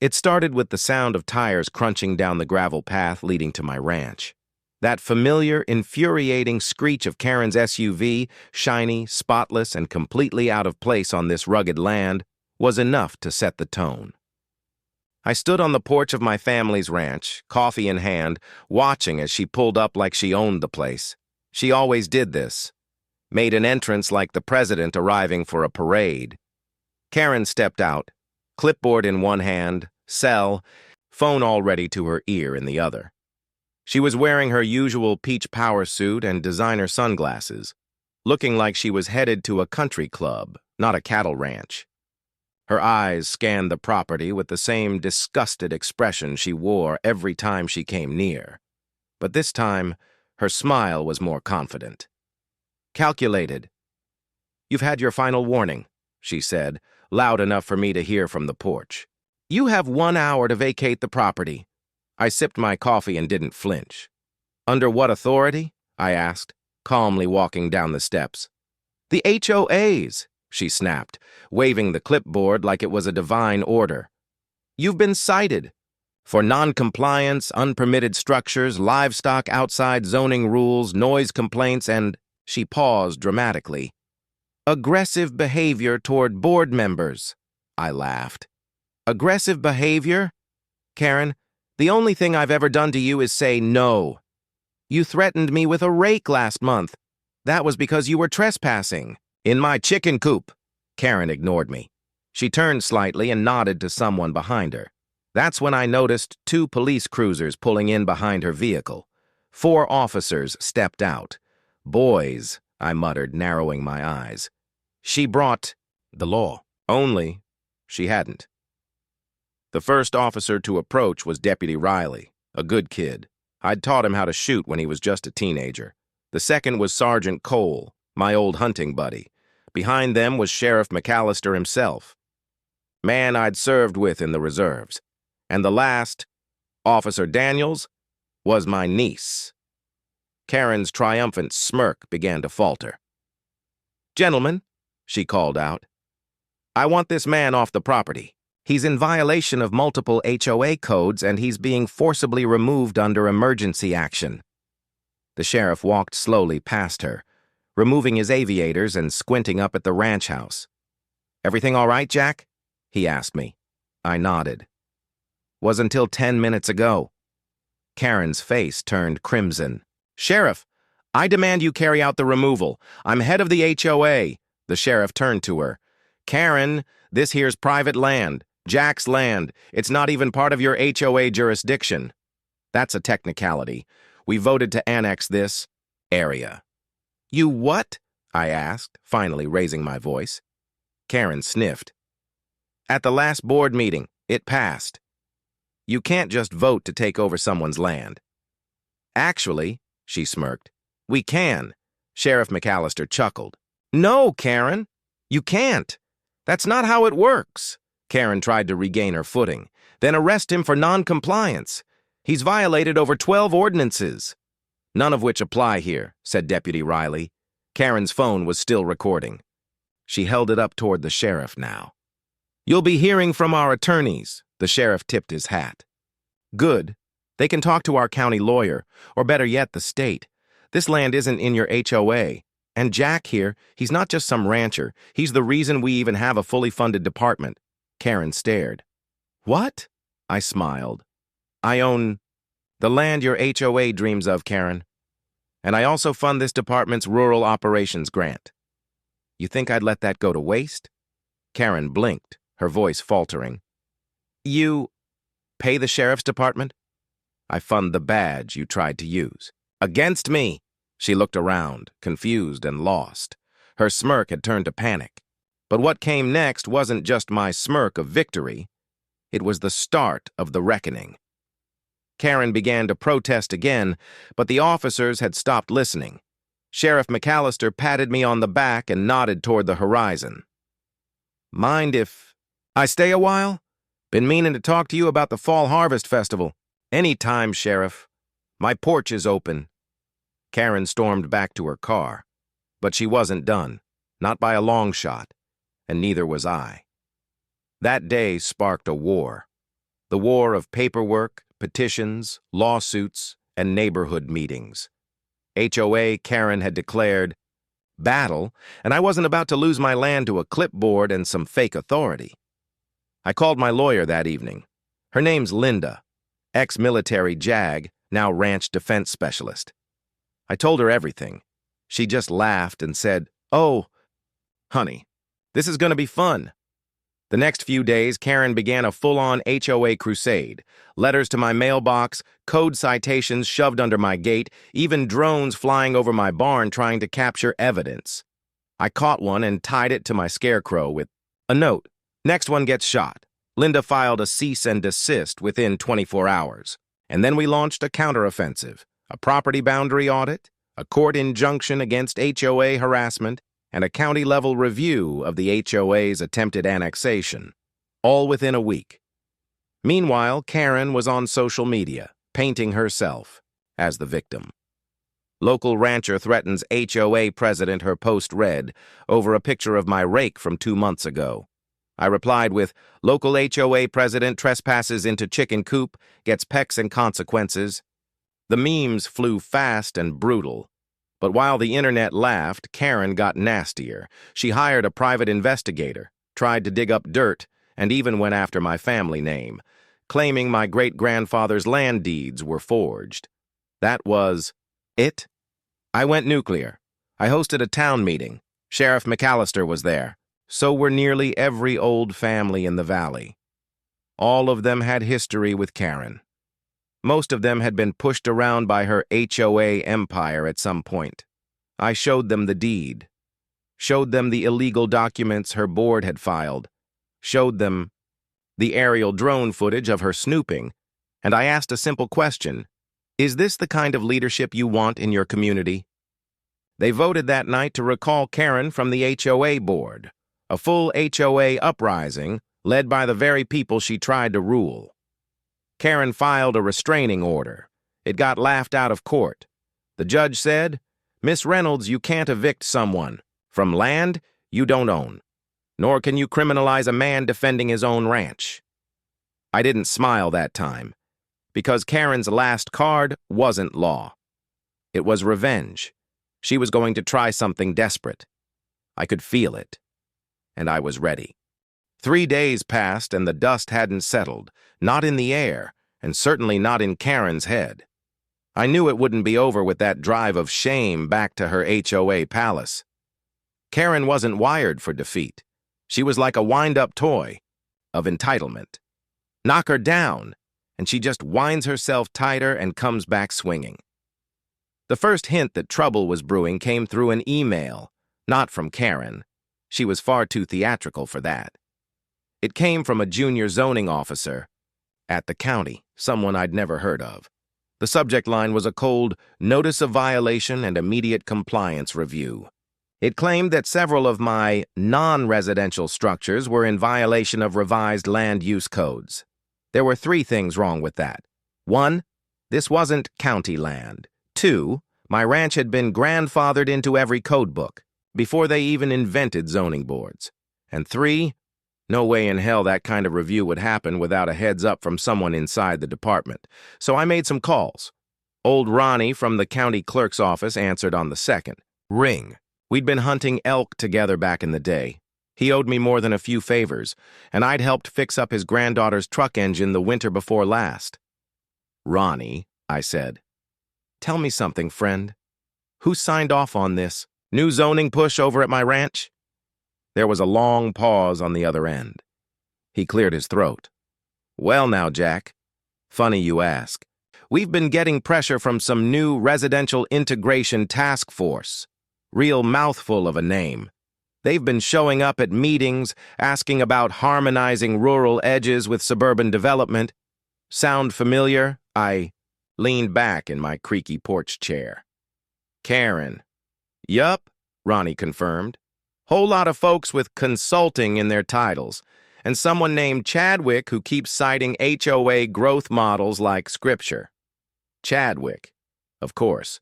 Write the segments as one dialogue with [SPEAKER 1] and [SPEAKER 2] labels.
[SPEAKER 1] It started with the sound of tires crunching down the gravel path leading to my ranch. That familiar, infuriating screech of Karen's SUV, shiny, spotless, and completely out of place on this rugged land, was enough to set the tone. I stood on the porch of my family's ranch, coffee in hand, watching as she pulled up like she owned the place. She always did this. Made an entrance like the president arriving for a parade. Karen stepped out, clipboard in one hand, cell, phone already to her ear in the other. She was wearing her usual peach power suit and designer sunglasses, looking like she was headed to a country club, not a cattle ranch. Her eyes scanned the property with the same disgusted expression she wore every time she came near. But this time, her smile was more confident. Calculated. "You've had your final warning," she said, loud enough for me to hear from the porch. "You have 1 hour to vacate the property." I sipped my coffee and didn't flinch. "Under what authority?" I asked, calmly walking down the steps. "The HOA's," she snapped, waving the clipboard like it was a divine order. "You've been cited for non-compliance, unpermitted structures, livestock outside zoning rules, noise complaints, and," she paused dramatically, "aggressive behavior toward board members." I laughed. "Aggressive behavior? Karen, the only thing I've ever done to you is say no. You threatened me with a rake last month. That was because you were trespassing in my chicken coop." Karen ignored me. She turned slightly and nodded to someone behind her. That's when I noticed 2 police cruisers pulling in behind her vehicle. 4 officers stepped out. "Boys," I muttered, narrowing my eyes. She brought the law. Only she hadn't. The first officer to approach was Deputy Riley, a good kid. I'd taught him how to shoot when he was just a teenager. The second was Sergeant Cole, my old hunting buddy. Behind them was Sheriff McAllister himself, man I'd served with in the reserves. And the last, Officer Daniels, was my niece. Karen's triumphant smirk began to falter. "Gentlemen," she called out, "I want this man off the property. He's in violation of multiple HOA codes and he's being forcibly removed under emergency action." The sheriff walked slowly past her, removing his aviators and squinting up at the ranch house. "Everything all right, Jack?" he asked me. I nodded. "Was until 10 minutes ago." Karen's face turned crimson. "Sheriff, I demand you carry out the removal. I'm head of the HOA." The sheriff turned to her. "Karen, this here's private land. Jack's land. It's not even part of your HOA jurisdiction." "That's a technicality. We voted to annex this area." "You what?" I asked, finally raising my voice. Karen sniffed. "At the last board meeting, it passed. You can't just vote to take over someone's land." "Actually," she smirked, "we can." Sheriff McAllister chuckled. "No, Karen, you can't. That's not how it works." Karen tried to regain her footing. "Then arrest him for non-compliance. He's violated over 12 ordinances." "None of which apply here," said Deputy Riley. Karen's phone was still recording. She held it up toward the sheriff now. "You'll be hearing from our attorneys." The sheriff tipped his hat. "Good. They can talk to our county lawyer, or better yet, the state. This land isn't in your HOA. And Jack here, he's not just some rancher. He's the reason we even have a fully funded department." Karen stared. "What?" I smiled. "I own the land your HOA dreams of, Karen. And I also fund this department's rural operations grant. You think I'd let that go to waste?" Karen blinked, her voice faltering. "You pay the sheriff's department?" "I fund the badge you tried to use." "Against me!" She looked around, confused and lost. Her smirk had turned to panic. But what came next wasn't just my smirk of victory. It was the start of the reckoning. Karen began to protest again, but the officers had stopped listening. Sheriff McAllister patted me on the back and nodded toward the horizon. "Mind if I stay a while? Been meaning to talk to you about the Fall Harvest Festival." "Any time, Sheriff. My porch is open." Karen stormed back to her car. But she wasn't done, not by a long shot, and neither was I. That day sparked a war. The war of paperwork, petitions, lawsuits, and neighborhood meetings. HOA Karen had declared battle, and I wasn't about to lose my land to a clipboard and some fake authority. I called my lawyer that evening. Her name's Linda, ex-military JAG, now ranch defense specialist. I told her everything. She just laughed and said, "Oh, honey, this is going to be fun." The next few days, Karen began a full-on HOA crusade. Letters to my mailbox, code citations shoved under my gate, even drones flying over my barn trying to capture evidence. I caught one and tied it to my scarecrow with a note. Next one gets shot. Linda filed a cease and desist within 24 hours. And then we launched a counteroffensive, a property boundary audit, a court injunction against HOA harassment, and a county-level review of the HOA's attempted annexation, all within a week. Meanwhile, Karen was on social media, painting herself as the victim. Local rancher threatens HOA president, her post read, over a picture of my rake from 2 months ago. I replied with, "Local HOA president trespasses into chicken coop, gets pecks and consequences." The memes flew fast and brutal. But while the internet laughed, Karen got nastier. She hired a private investigator, tried to dig up dirt, and even went after my family name, claiming my great-grandfather's land deeds were forged. That was it. I went nuclear. I hosted a town meeting. Sheriff McAllister was there. So were nearly every old family in the valley. All of them had history with Karen. Most of them had been pushed around by her HOA empire at some point. I showed them the deed, showed them the illegal documents her board had filed, showed them the aerial drone footage of her snooping, and I asked a simple question: is this the kind of leadership you want in your community? They voted that night to recall Karen from the HOA board, a full HOA uprising led by the very people she tried to rule. Karen filed a restraining order. It got laughed out of court. The judge said, "Miss Reynolds, you can't evict someone from land you don't own, nor can you criminalize a man defending his own ranch." I didn't smile that time, because Karen's last card wasn't law. It was revenge. She was going to try something desperate. I could feel it, and I was ready. 3 days passed and the dust hadn't settled, not in the air, and certainly not in Karen's head. I knew it wouldn't be over with that drive of shame back to her HOA palace. Karen wasn't wired for defeat. She was like a wind-up toy of entitlement. Knock her down, and she just winds herself tighter and comes back swinging. The first hint that trouble was brewing came through an email, not from Karen. She was far too theatrical for that. It came from a junior zoning officer at the county, someone I'd never heard of. The subject line was a cold notice of violation and immediate compliance review. It claimed that several of my non-residential structures were in violation of revised land use codes. There were 3 things wrong with that. 1, this wasn't county land. 2, my ranch had been grandfathered into every code book before they even invented zoning boards. And 3, no way in hell that kind of review would happen without a heads up from someone inside the department. So I made some calls. Old Ronnie from the county clerk's office answered on the second ring. We'd been hunting elk together back in the day. He owed me more than a few favors, and I'd helped fix up his granddaughter's truck engine the winter before last. "Ronnie," I said, "tell me something, friend. Who signed off on this? New zoning push over at my ranch?" There was a long pause on the other end. He cleared his throat. "Well now, Jack, funny you ask. We've been getting pressure from some new residential integration task force. Real mouthful of a name. They've been showing up at meetings, asking about harmonizing rural edges with suburban development. Sound familiar?" I leaned back in my creaky porch chair. "Karen." "Yup," Ronnie confirmed. "Whole lot of folks with consulting in their titles, and someone named Chadwick who keeps citing HOA growth models like scripture." Chadwick, of course.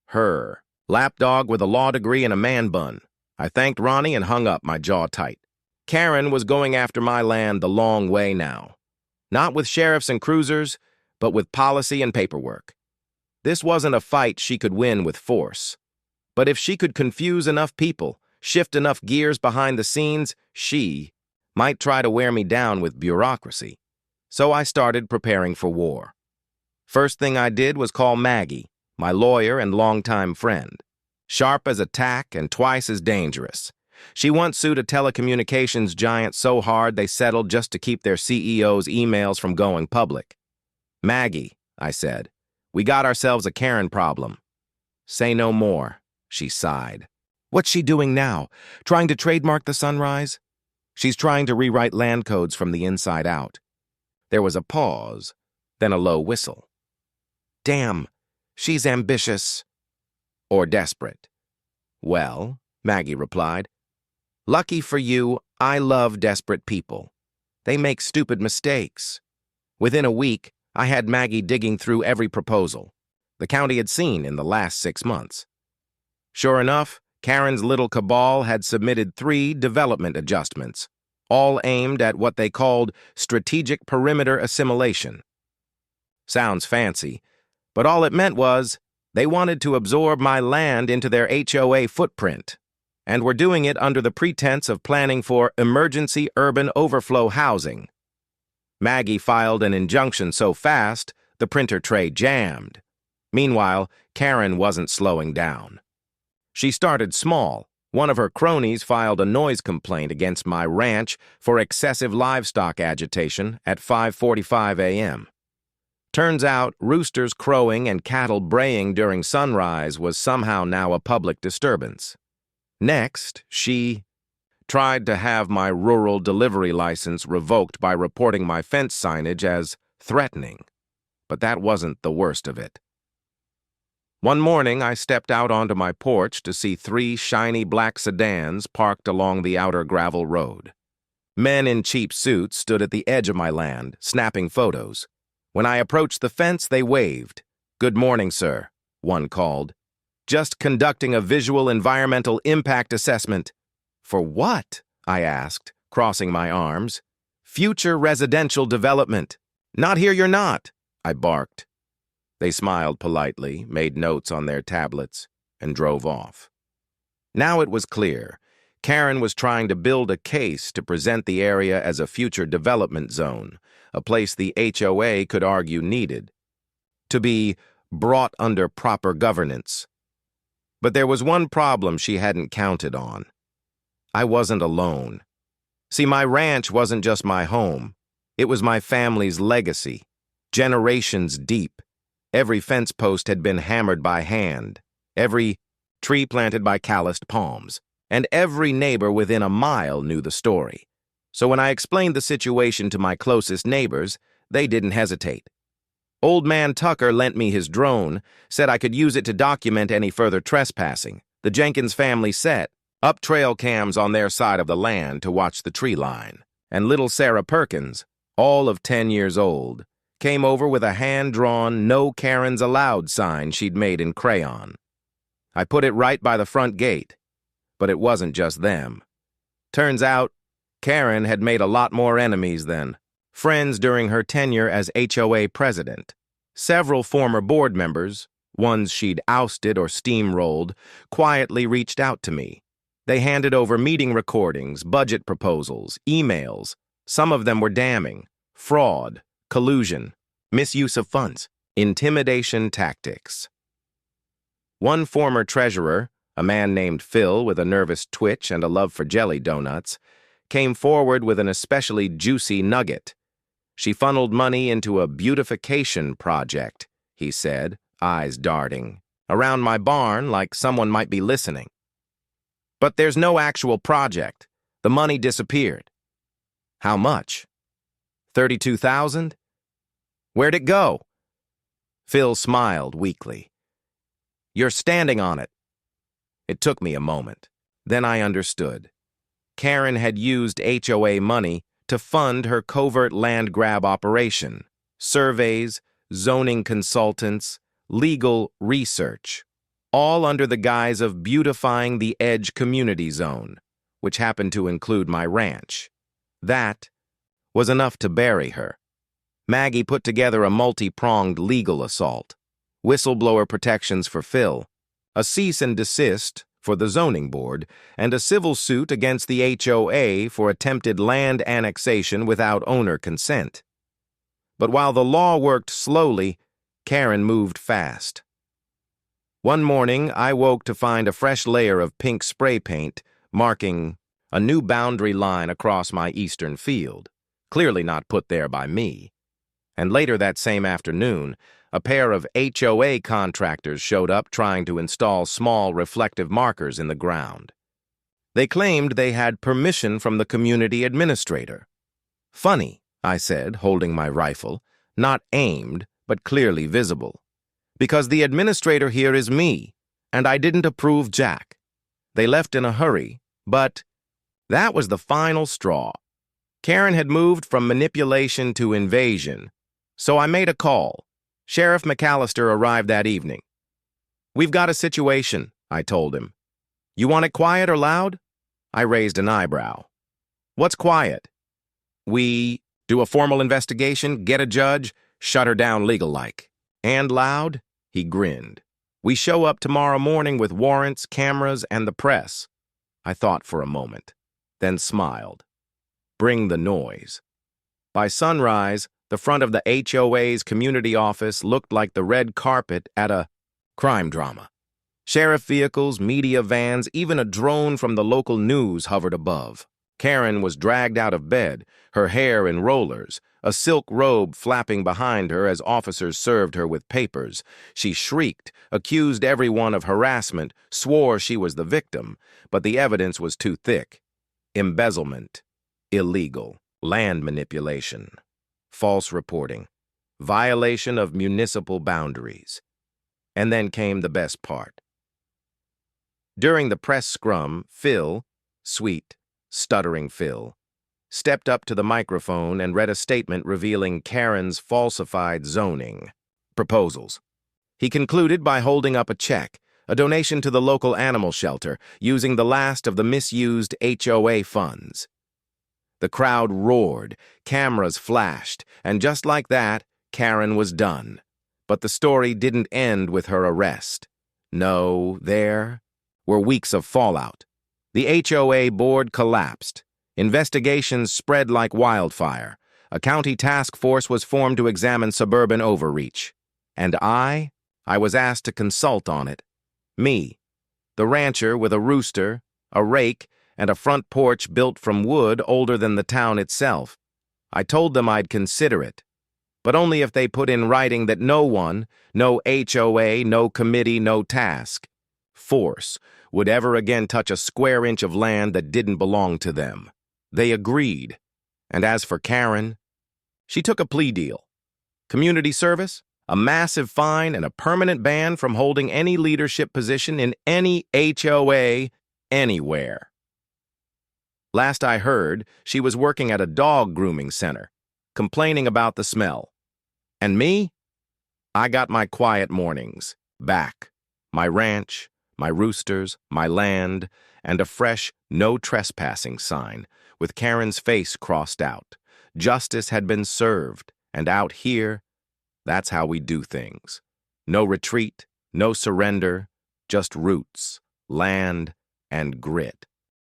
[SPEAKER 1] Her. Lapdog with a law degree and a man bun. I thanked Ronnie and hung up, my jaw tight. Karen was going after my land the long way now. Not with sheriffs and cruisers, but with policy and paperwork. This wasn't a fight she could win with force. But if she could confuse enough people, shift enough gears behind the scenes, she might try to wear me down with bureaucracy. So I started preparing for war. First thing I did was call Maggie, my lawyer and longtime friend. Sharp as a tack and twice as dangerous. She once sued a telecommunications giant so hard they settled just to keep their CEO's emails from going public. "Maggie," I said, "we got ourselves a Karen problem." "Say no more," she sighed. "What's she doing now? Trying to trademark the sunrise?" "She's trying to rewrite land codes from the inside out." There was a pause, then a low whistle. "Damn, she's ambitious." "Or desperate." "Well," Maggie replied, "lucky for you, I love desperate people. They make stupid mistakes." Within a week, I had Maggie digging through every proposal the county had seen in the last 6 months. Sure enough, Karen's little cabal had submitted 3 development adjustments, all aimed at what they called strategic perimeter assimilation. Sounds fancy, but all it meant was they wanted to absorb my land into their HOA footprint, and were doing it under the pretense of planning for emergency urban overflow housing. Maggie filed an injunction so fast, the printer tray jammed. Meanwhile, Karen wasn't slowing down. She started small. One of her cronies filed a noise complaint against my ranch for excessive livestock agitation at 5:45 a.m. Turns out, roosters crowing and cattle braying during sunrise was somehow now a public disturbance. Next, she tried to have my rural delivery license revoked by reporting my fence signage as threatening. But that wasn't the worst of it. One morning, I stepped out onto my porch to see 3 shiny black sedans parked along the outer gravel road. Men in cheap suits stood at the edge of my land, snapping photos. When I approached the fence, they waved. "Good morning, sir," one called. "Just conducting a visual environmental impact assessment." "For what?" I asked, crossing my arms. "Future residential development." "Not here you're not," I barked. They smiled politely, made notes on their tablets, and drove off. Now it was clear. Karen was trying to build a case to present the area as a future development zone, a place the HOA could argue needed, to be brought under proper governance. But there was one problem she hadn't counted on. I wasn't alone. See, my ranch wasn't just my home. It was my family's legacy, generations deep. Every fence post had been hammered by hand, every tree planted by calloused palms, and every neighbor within a mile knew the story. So when I explained the situation to my closest neighbors, they didn't hesitate. Old Man Tucker lent me his drone, said I could use it to document any further trespassing. The Jenkins family set up trail cams on their side of the land to watch the tree line. And little Sarah Perkins, all of 10 years old, came over with a hand-drawn "No Karens Allowed" sign she'd made in crayon. I put it right by the front gate, but it wasn't just them. Turns out, Karen had made a lot more enemies than friends during her tenure as HOA president. Several former board members, ones she'd ousted or steamrolled, quietly reached out to me. They handed over meeting recordings, budget proposals, emails. Some of them were damning. Fraud, collusion, misuse of funds, intimidation tactics. One former treasurer, a man named Phil with a nervous twitch and a love for jelly donuts, came forward with an especially juicy nugget. She funneled money into a beautification project, he said, eyes darting, around my barn like someone might be listening. But there's no actual project. The money disappeared. How much? 32,000? Where'd it go? Phil smiled weakly. You're standing on it. It took me a moment. Then I understood. Karen had used HOA money to fund her covert land grab operation, surveys, zoning consultants, legal research, all under the guise of beautifying the Edge Community Zone, which happened to include my ranch. That was enough to bury her. Maggie put together a multi-pronged legal assault. Whistleblower protections for Phil, a cease and desist for the zoning board, and a civil suit against the HOA for attempted land annexation without owner consent. But while the law worked slowly, Karen moved fast. One morning, I woke to find a fresh layer of pink spray paint marking a new boundary line across my eastern field, clearly not put there by me. And later that same afternoon, a pair of HOA contractors showed up trying to install small reflective markers in the ground. They claimed they had permission from the community administrator. Funny, I said, holding my rifle, not aimed, but clearly visible. Because the administrator here is me, and I didn't approve Jack. They left in a hurry, but that was the final straw. Karen had moved from manipulation to invasion, so I made a call. Sheriff McAllister arrived that evening. "We've got a situation," I told him. "You want it quiet or loud?" I raised an eyebrow. "What's quiet?" "We do a formal investigation, get a judge, shut her down legal-like." "And loud?" He grinned. "We show up tomorrow morning with warrants, cameras, and the press." I thought for a moment, then smiled. "Bring the noise." By sunrise, the front of the HOA's community office looked like the red carpet at a crime drama. Sheriff vehicles, media vans, even a drone from the local news hovered above. Karen was dragged out of bed, her hair in rollers, a silk robe flapping behind her as officers served her with papers. She shrieked, accused everyone of harassment, swore she was the victim, but the evidence was too thick. Embezzlement, illegal, land manipulation, false reporting, violation of municipal boundaries. And then came the best part. During the press scrum, Phil, sweet, stuttering Phil, stepped up to the microphone and read a statement revealing Karen's falsified zoning proposals. He concluded by holding up a check, a donation to the local animal shelter, using the last of the misused HOA funds. The crowd roared, cameras flashed, and just like that, Karen was done. But the story didn't end with her arrest. No, there were weeks of fallout. The HOA board collapsed. Investigations spread like wildfire. A county task force was formed to examine suburban overreach. And I was asked to consult on it. Me, the rancher with a rooster, a rake, and a front porch built from wood older than the town itself. I told them I'd consider it, but only if they put in writing that no one, no HOA, no committee, no task force would ever again touch a square inch of land that didn't belong to them. They agreed. And as for Karen, she took a plea deal. Community service, a massive fine, and a permanent ban from holding any leadership position in any HOA anywhere. Last I heard, she was working at a dog grooming center, complaining about the smell. And me? I got my quiet mornings back. My ranch, my roosters, my land, and a fresh no trespassing sign with Karen's face crossed out. Justice had been served, and out here, that's how we do things. No retreat, no surrender, just roots, land, and grit.